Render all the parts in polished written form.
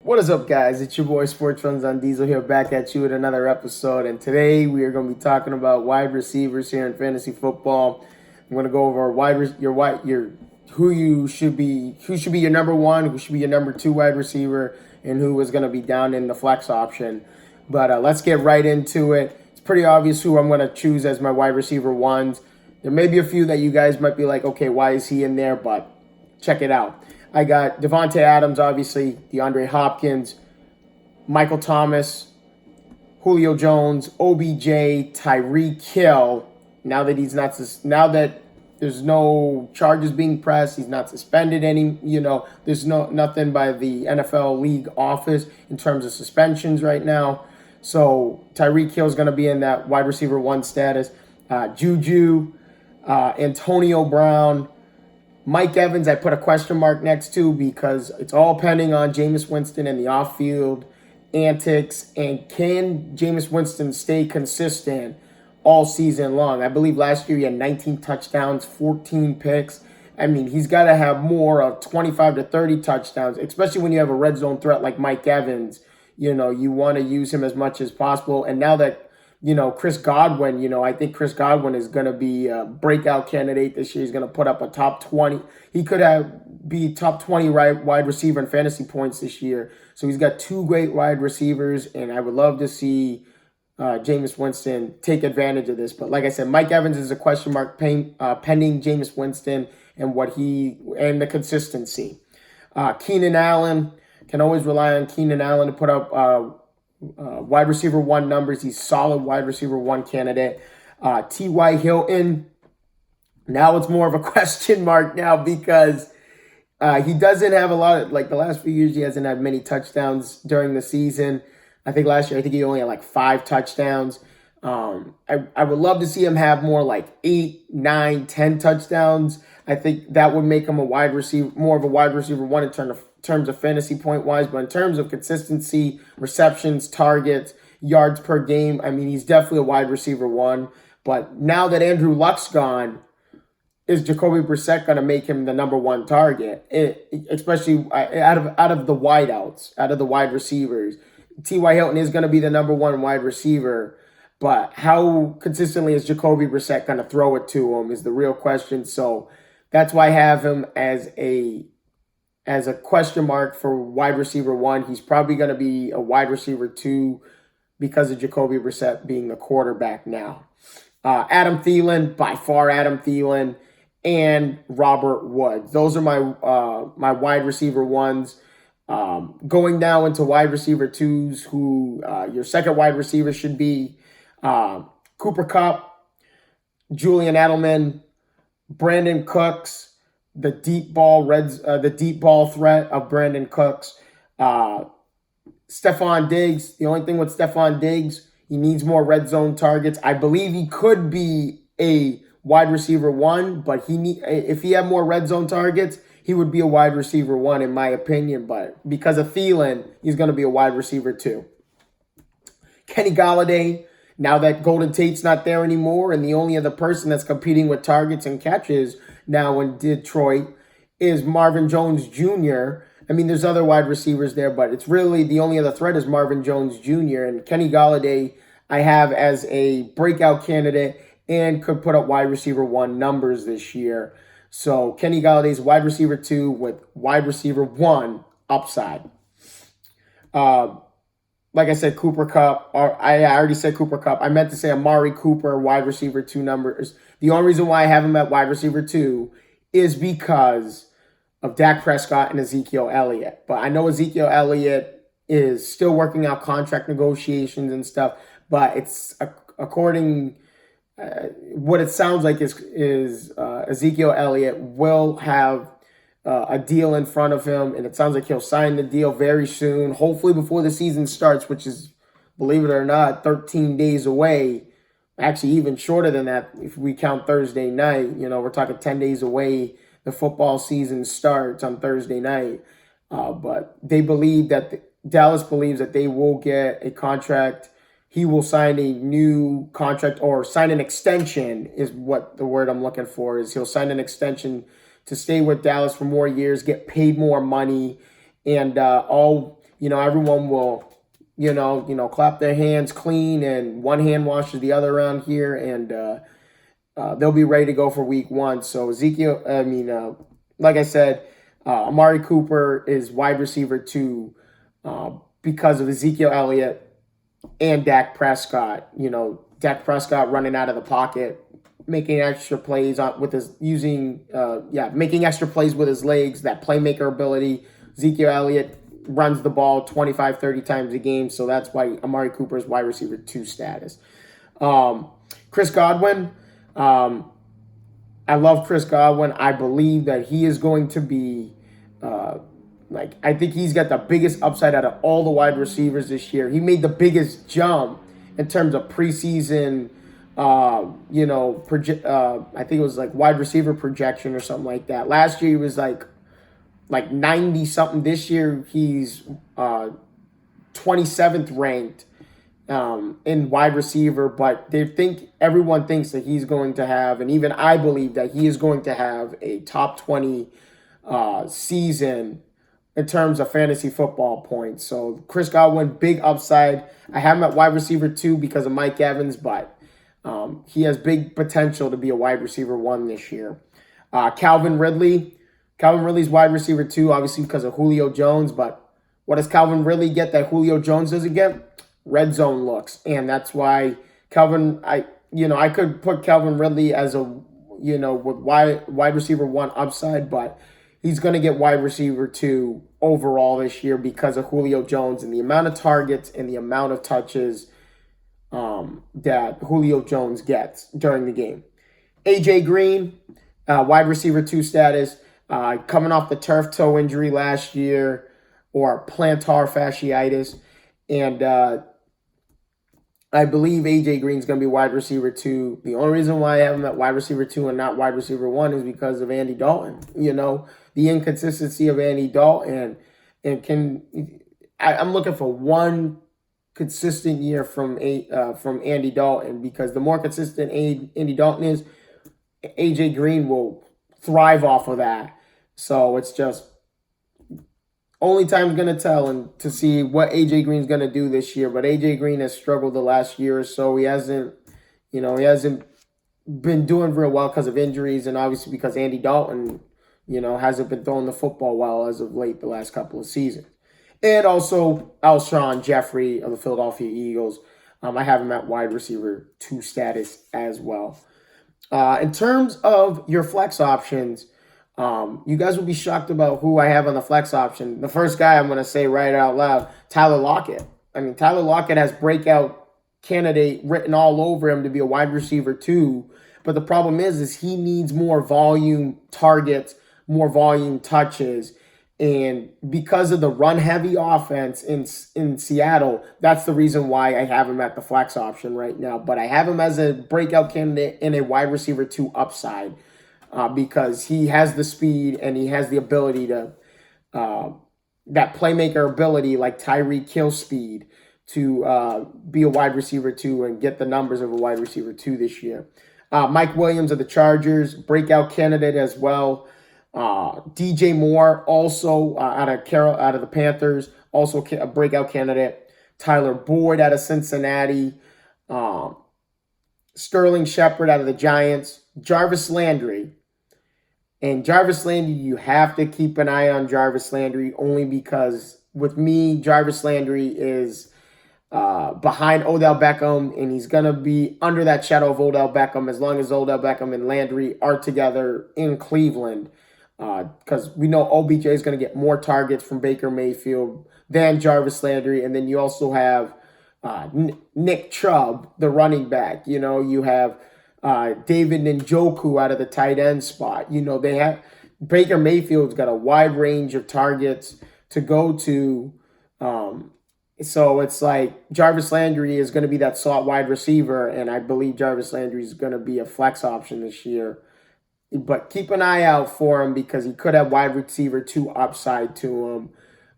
What is up, guys? It's your boy Sports Runs on Diesel here, back at you with another episode. And today we are going to be talking about wide receivers here in fantasy football. I'm going to go over who should be your number one, who should be your number two wide receiver, and who is going to be down in the flex option. But let's get right into it. It's pretty obvious who I'm going to choose as my wide receiver ones. There may be a few that you guys might be like, okay, why is he in there? But check it out. I got Devontae Adams, obviously, DeAndre Hopkins, Michael Thomas, Julio Jones, OBJ, Tyreek Hill. Now that there's no charges being pressed, he's not suspended there's nothing by the NFL league office in terms of suspensions right now. So Tyreek Hill is going to be in that wide receiver one status. Juju, Antonio Brown, Mike Evans, I put a question mark next to because it's all pending on Jameis Winston and the off-field antics. And can Jameis Winston stay consistent all season long? I believe last year he had 19 touchdowns, 14 picks. I mean, he's got to have more of 25 to 30 touchdowns, especially when you have a red zone threat like Mike Evans. You want to use him as much as possible. And now that Chris Godwin, I think Chris Godwin is going to be a breakout candidate this year. He's going to put up a top 20. He could be top 20 wide receiver in fantasy points this year. So he's got two great wide receivers, and I would love to see Jameis Winston take advantage of this. But like I said, Mike Evans is a question mark pending Jameis Winston and the consistency. Keenan Allen, can always rely on Keenan Allen to put up wide receiver one numbers. He's solid wide receiver one candidate. T.Y. Hilton, now it's more of a question mark now because he doesn't have a lot of, the last few years, he hasn't had many touchdowns during the season. I think last year, he only had 5 touchdowns. I would love to see him have more 8, 9, 10 touchdowns. I think that would make him more of a wide receiver one in terms of fantasy point wise, but in terms of consistency, receptions, targets, yards per game, I mean, he's definitely a wide receiver one. But now that Andrew Luck's gone, is Jacoby Brissett going to make him the number one target? Especially out of the wideouts, out of the wide receivers. T.Y. Hilton is going to be the number one wide receiver, but how consistently is Jacoby Brissett going to throw it to him is the real question. So that's why I have him as a question mark for wide receiver one. He's probably going to be a wide receiver two because of Jacoby Brissett being the quarterback now. Adam Thielen, by far Adam Thielen, and Robert Woods. Those are my wide receiver ones. Going now into wide receiver twos, who your second wide receiver should be Cooper Kupp, Julian Edelman, Brandon Cooks, the deep ball threat of Brandon Cooks. Stephon Diggs. The only thing with Stephon Diggs, he needs more red zone targets. I believe he could be a wide receiver one, but if he had more red zone targets, he would be a wide receiver one in my opinion. But because of Thielen, he's going to be a wide receiver two. Kenny Golladay. Now that Golden Tate's not there anymore, and the only other person that's competing with targets and catches now in Detroit is Marvin Jones Jr. I mean, there's other wide receivers there, but it's really the only other threat is Marvin Jones Jr. And Kenny Golladay I have as a breakout candidate and could put up wide receiver one numbers this year. So Kenny Galladay's wide receiver two with wide receiver one upside. Like I said, Cooper Kupp, or I already said Cooper Kupp. I meant to say Amari Cooper, wide receiver two numbers. The only reason why I have him at wide receiver two is because of Dak Prescott and Ezekiel Elliott. But I know Ezekiel Elliott is still working out contract negotiations and stuff. But it's what it sounds like is Ezekiel Elliott will have a deal in front of him, and it sounds like he'll sign the deal very soon, hopefully before the season starts, which is, believe it or not, 13 days away. Actually, even shorter than that if we count Thursday night. We're talking 10 days away. The football season starts on Thursday night. But Dallas believes that they will get a contract. He will sign a new contract or sign an extension is what the word I'm looking for is. He'll sign an extension to stay with Dallas for more years, get paid more money, and all everyone will, clap their hands clean and one hand washes the other around here, and they'll be ready to go for week 1. So like I said, Amari Cooper is wide receiver 2 because of Ezekiel Elliott and Dak Prescott. Dak Prescott running out of the pocket, making extra plays making extra plays with his legs, that playmaker ability. Ezekiel Elliott runs the ball 25, 30 times a game, so that's why Amari Cooper is wide receiver 2 status. Chris Godwin, I love Chris Godwin. I believe that he is going to be, I think he's got the biggest upside out of all the wide receivers this year. He made the biggest jump in terms of preseason, I think it was like wide receiver projection or something like that. Last year he was like 90 something. This year he's 27th ranked in wide receiver, but everyone thinks that he's going to have, and even I believe that he is going to have a top 20 season in terms of fantasy football points. So Chris Godwin, big upside. I have him at wide receiver 2 because of Mike Evans, but he has big potential to be a wide receiver 1 this year. Calvin Ridley's wide receiver 2, obviously because of Julio Jones, but what does Calvin Ridley get that Julio Jones doesn't get? Red zone looks. And that's why I could put Calvin Ridley as with wide receiver 1 upside, but he's going to get wide receiver 2 overall this year because of Julio Jones and the amount of targets and the amount of touches that Julio Jones gets during the game. AJ Green, wide receiver 2 status, coming off the turf toe injury last year, or plantar fasciitis. And I believe AJ Green's going to be wide receiver 2. The only reason why I have him at wide receiver 2 and not wide receiver 1 is because of Andy Dalton. The inconsistency of Andy Dalton, I'm looking for one consistent year from Andy Dalton, because the more consistent Andy Dalton is, AJ Green will thrive off of that. So it's just only time's going to tell and to see what AJ Green's going to do this year. But AJ Green has struggled the last year or so. He hasn't been doing real well because of injuries, and obviously because Andy Dalton, hasn't been throwing the football well as of late the last couple of seasons. And also Alshon Jeffrey of the Philadelphia Eagles. I have him at wide receiver 2 status as well. In terms of your flex options, you guys will be shocked about who I have on the flex option. The first guy I'm going to say right out loud, Tyler Lockett. Tyler Lockett has breakout candidate written all over him to be a wide receiver 2. But the problem is he needs more volume targets, more volume touches. And because of the run-heavy offense in Seattle, that's the reason why I have him at the flex option right now. But I have him as a breakout candidate in a wide receiver 2 upside because he has the speed and he has the ability to, that playmaker ability like Tyreek Hill speed to be a wide receiver 2 and get the numbers of a wide receiver 2 this year. Mike Williams of the Chargers, breakout candidate as well. DJ Moore, also out of the Panthers, also a breakout candidate. Tyler Boyd out of Cincinnati. Sterling Shepard out of the Giants. Jarvis Landry. And Jarvis Landry, you have to keep an eye on Jarvis Landry only because with me, Jarvis Landry is behind Odell Beckham, and he's going to be under that shadow of Odell Beckham as long as Odell Beckham and Landry are together in Cleveland. Because we know OBJ is going to get more targets from Baker Mayfield than Jarvis Landry. And then you also have Nick Chubb, the running back. You have David Njoku out of the tight end spot. They have Baker Mayfield's got a wide range of targets to go to. So it's like Jarvis Landry is going to be that slot wide receiver, and I believe Jarvis Landry is going to be a flex option this year. But keep an eye out for him because he could have wide receiver 2 upside to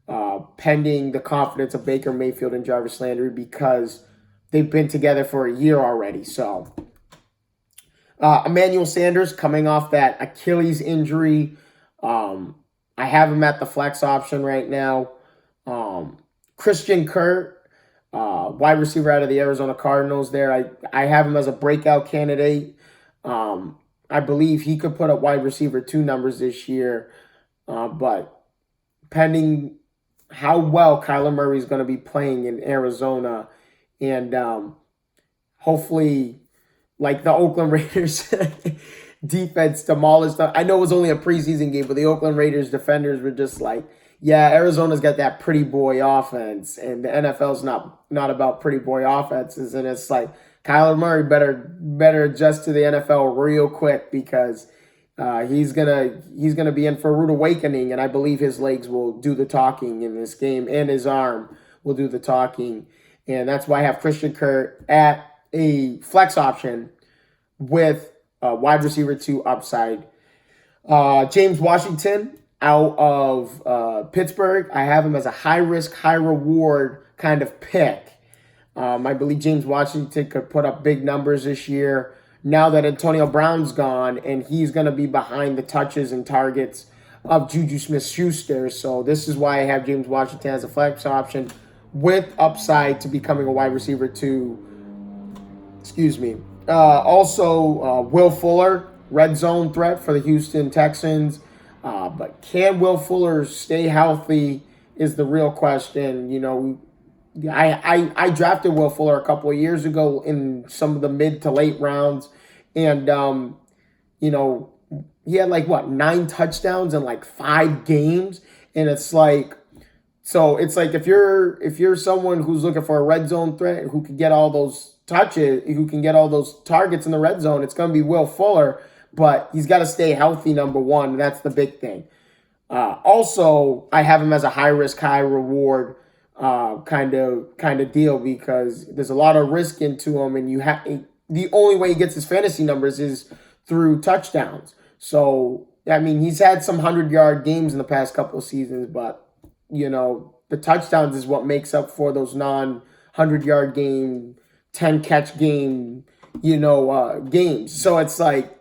him, pending the confidence of Baker Mayfield and Jarvis Landry because they've been together for a year already. So Emmanuel Sanders coming off that Achilles injury. I have him at the flex option right now. Christian Kirk, wide receiver out of the Arizona Cardinals there. I have him as a breakout candidate. I believe he could put up wide receiver 2 numbers this year, but pending how well Kyler Murray is going to be playing in Arizona, and hopefully, like the Oakland Raiders defense demolished them. I know it was only a preseason game, but the Oakland Raiders defenders were just like, yeah, Arizona's got that pretty boy offense, and the NFL's not about pretty boy offenses, and it's like Kyler Murray better adjust to the NFL real quick, because he's gonna be in for a rude awakening, and I believe his legs will do the talking in this game, and his arm will do the talking, and that's why I have Christian Kirk at a flex option with wide receiver 2 upside. James Washington out of Pittsburgh, I have him as a high risk, high reward kind of pick. I believe James Washington could put up big numbers this year now that Antonio Brown's gone, and he's going to be behind the touches and targets of Juju Smith-Schuster. So this is why I have James Washington as a flex option with upside to becoming a wide receiver 2. Also, Will Fuller, red zone threat for the Houston Texans. But can Will Fuller stay healthy is the real question. You know, I drafted Will Fuller a couple of years ago in some of the mid to late rounds. And, you know, he had 9 touchdowns in 5 games. And it's like, so it's like if you're someone who's looking for a red zone threat who can get all those touches, who can get all those targets in the red zone, it's going to be Will Fuller. But he's got to stay healthy, number one. That's the big thing. Also, I have him as a high risk, high reward kind of deal, because there's a lot of risk into him, and the only way he gets his fantasy numbers is through touchdowns. So I mean, he's had some 100-yard games in the past couple of seasons, but you know, the touchdowns is what makes up for those non-100-yard game, 10-catch game, games. So it's like.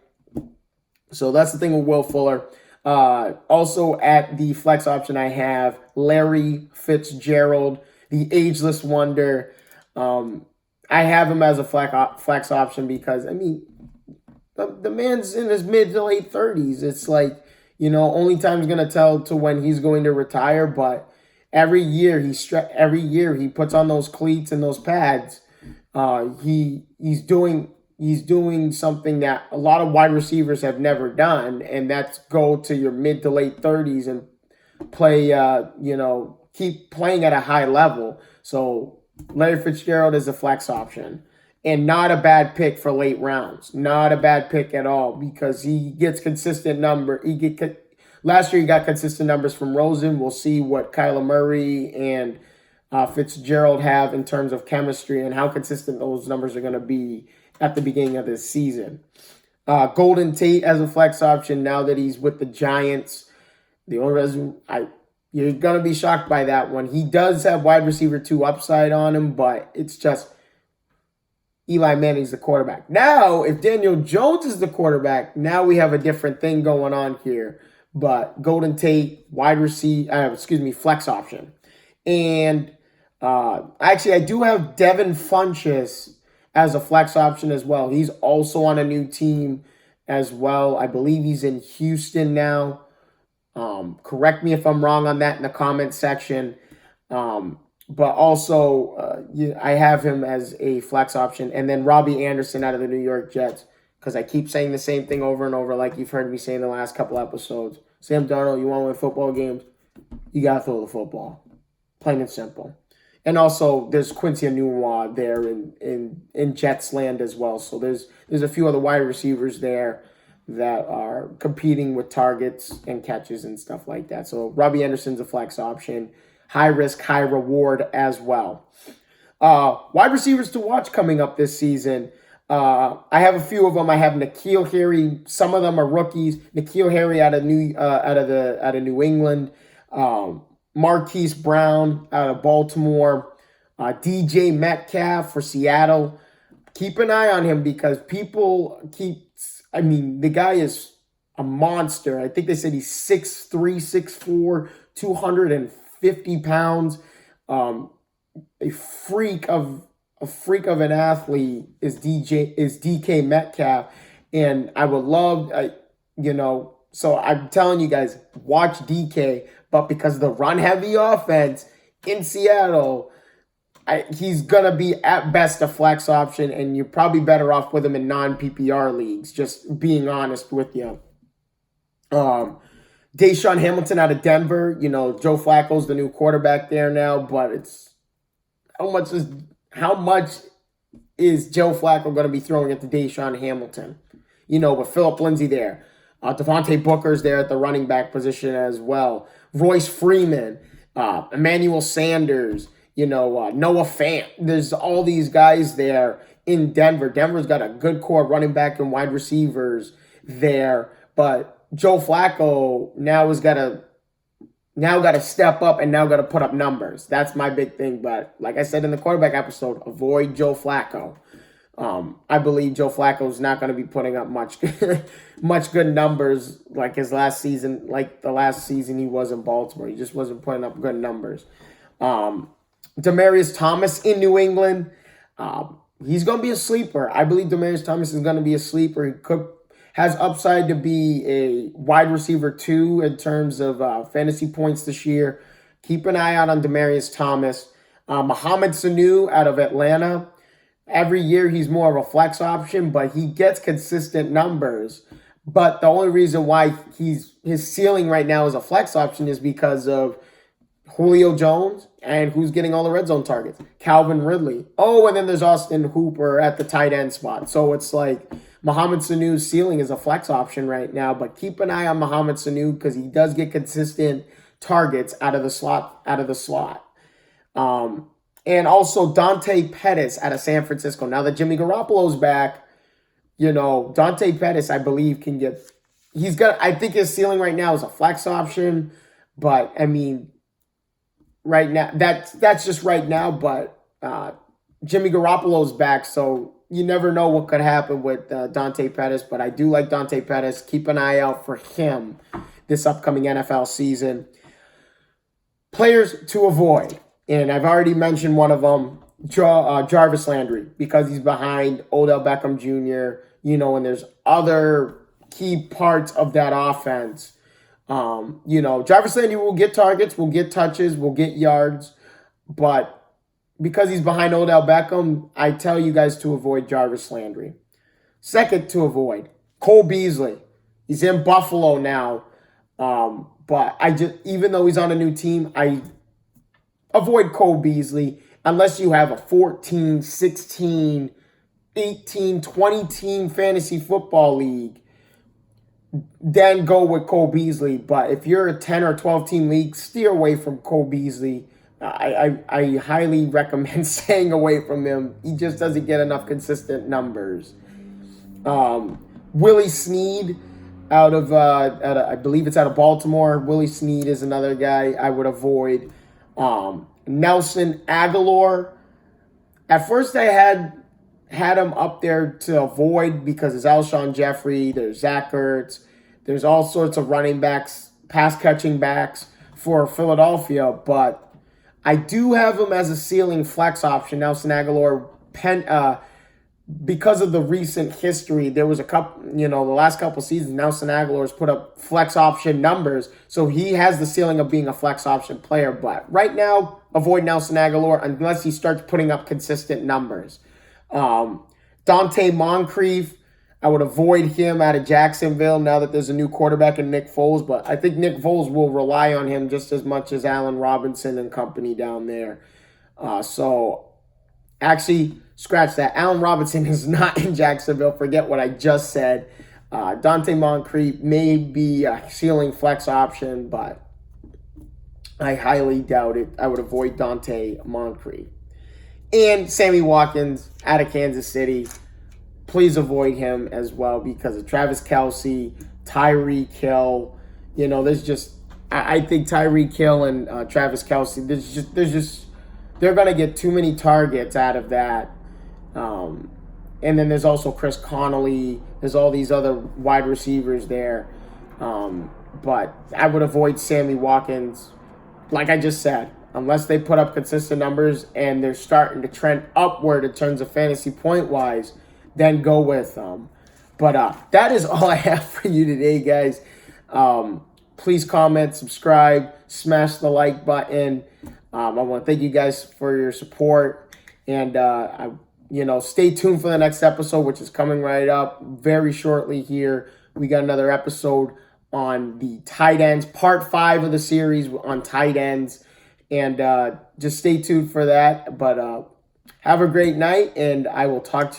So that's the thing with Will Fuller. Also at the flex option, I have Larry Fitzgerald, the ageless wonder. I have him as a flex option because, I mean, the man's in his mid to late 30s. It's like, only time's going to tell to when he's going to retire. But every year he puts on those cleats and those pads. He's doing something that a lot of wide receivers have never done, and that's go to your mid to late 30s and play, keep playing at a high level. So Larry Fitzgerald is a flex option, and not a bad pick for late rounds. Not a bad pick at all, because he gets consistent number. Last year he got consistent numbers from Rosen. We'll see what Kyler Murray and Fitzgerald have in terms of chemistry and how consistent those numbers are going to be at the beginning of this season. Golden Tate as a flex option now that he's with the Giants. The only reason you're going to be shocked by that one. He does have wide receiver 2 upside on him, but it's just Eli Manning's the quarterback. Now, if Daniel Jones is the quarterback, now we have a different thing going on here. But Golden Tate, flex option. And actually, I do have Devin Funchess as a flex option as well. He's also on a new team as well. I believe he's in Houston now. Correct me if I'm wrong on that in the comment section. But also, I have him as a flex option. And then Robbie Anderson out of the New York Jets, because I keep saying the same thing over and over, like you've heard me say in the last couple episodes. Sam Darnold, you want to win football games? You got to throw the football. Plain and simple. And also, there's Quincy Enunwa there in Jets land as well. So there's a few other wide receivers there that are competing with targets and catches and stuff like that. So Robbie Anderson's a flex option. High risk, high reward as well. Wide receivers to watch coming up this season. I have a few of them. I have N'Keal Harry. Some of them are rookies. N'Keal Harry out of New England. Marquise Brown out of Baltimore, DJ Metcalf for Seattle. Keep an eye on him, because the guy is a monster. I think they said he's 6'3", 6'4", 250 pounds. Um, a freak of an athlete is DK Metcalf, and I would love, So I'm telling you guys, watch DK, but because of the run heavy offense in Seattle, he's gonna be at best a flex option, and you're probably better off with him in non-PPR leagues. Just being honest with you. Deshawn Hamilton out of Denver. Joe Flacco's the new quarterback there now, but it's how much is Joe Flacco going to be throwing at the Deshawn Hamilton? With Phillip Lindsay there. Devontae Booker's there at the running back position as well. Royce Freeman, Emmanuel Sanders, Noah Fant. There's all these guys there in Denver. Denver's got a good core running back and wide receivers there, but Joe Flacco now got to step up and now got to put up numbers. That's my big thing. But like I said in the quarterback episode, avoid Joe Flacco. I believe Joe Flacco is not going to be putting up much good numbers like his last season, like the last season he was in Baltimore. He just wasn't putting up good numbers. Demaryius Thomas in New England. He's going to be a sleeper. I believe Demaryius Thomas is going to be a sleeper. He has upside to be a wide receiver 2 in terms of fantasy points this year. Keep an eye out on Demaryius Thomas. Mohamed Sanu out of Atlanta. Every year he's more of a flex option, but he gets consistent numbers. But the only reason why his ceiling right now is a flex option is because of Julio Jones and who's getting all the red zone targets. Calvin Ridley. Oh, and then there's Austin Hooper at the tight end spot. So it's like Mohamed Sanu's ceiling is a flex option right now, but keep an eye on Mohamed Sanu because he does get consistent targets out of the slot. And also Dante Pettis out of San Francisco. Now that Jimmy Garoppolo's back, Dante Pettis, I believe, I think his ceiling right now is a flex option, but I mean, right now, that's just right now, but Jimmy Garoppolo's back, so you never know what could happen with Dante Pettis, but I do like Dante Pettis. Keep an eye out for him this upcoming NFL season. Players to avoid. And I've already mentioned one of them, Jarvis Landry, because he's behind Odell Beckham Jr., and there's other key parts of that offense. Jarvis Landry will get targets, will get touches, will get yards, but because he's behind Odell Beckham, I tell you guys to avoid Jarvis Landry. Second to avoid, Cole Beasley. He's in Buffalo now, but even though he's on a new team, I avoid Cole Beasley unless you have a 14, 16, 18, 20 team fantasy football league. Then go with Cole Beasley. But if you're a 10 or 12 team league, steer away from Cole Beasley. I highly recommend staying away from him. He just doesn't get enough consistent numbers. Willie Snead out of I believe it's out of Baltimore. Willie Snead is another guy I would avoid. Nelson Aguilar. At first I had him up there to avoid because there's Alshon Jeffrey, there's Zach Ertz, there's all sorts of running backs, pass-catching backs for Philadelphia, but I do have him as a ceiling flex option, Nelson Aguilar, because of the recent history. There was a couple, the last couple seasons, Nelson Aguilar has put up flex option numbers, so he has the ceiling of being a flex option player, but right now, avoid Nelson Aguilar unless he starts putting up consistent numbers. Dante Moncrief, I would avoid him out of Jacksonville now that there's a new quarterback in Nick Foles, but I think Nick Foles will rely on him just as much as Allen Robinson and company down there. So actually, scratch that. Allen Robinson is not in Jacksonville. Forget what I just said. Dante Moncrief may be a ceiling flex option, but I highly doubt it. I would avoid Dante Moncrief. And Sammy Watkins out of Kansas City. Please avoid him as well because of Travis Kelce, Tyreek Hill. There's just, I think Tyreek Hill and Travis Kelce, they're going to get too many targets out of that. And then there's also Chris Connolly. There's all these other wide receivers there. But I would avoid Sammy Watkins. Like I just said, unless they put up consistent numbers and they're starting to trend upward in terms of fantasy point-wise, then go with them. But that is all I have for you today, guys. Please comment, subscribe, smash the like button. I want to thank you guys for your support. And, stay tuned for the next episode, which is coming right up very shortly here. We got another episode on the tight ends, part 5 of the series on tight ends. And just stay tuned for that. But have a great night, and I will talk to you.